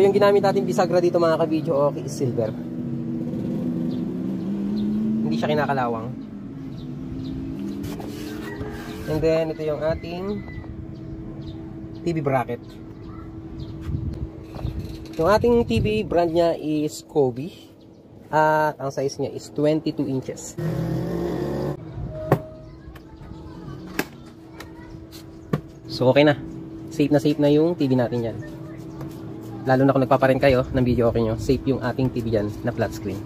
So yung ginamit natin bisagra dito mga ka-video okay is silver. Hindi siya kinakalawang. And then ito yung ating TV bracket. Yung ating TV brand niya is Kobe. At ang size niya is 22 inches. So okay na. Safe na yung TV natin yan. Lalo na kung nagpaparin kayo ng video okay nyo, safe yung ating TV dyan na flat screen.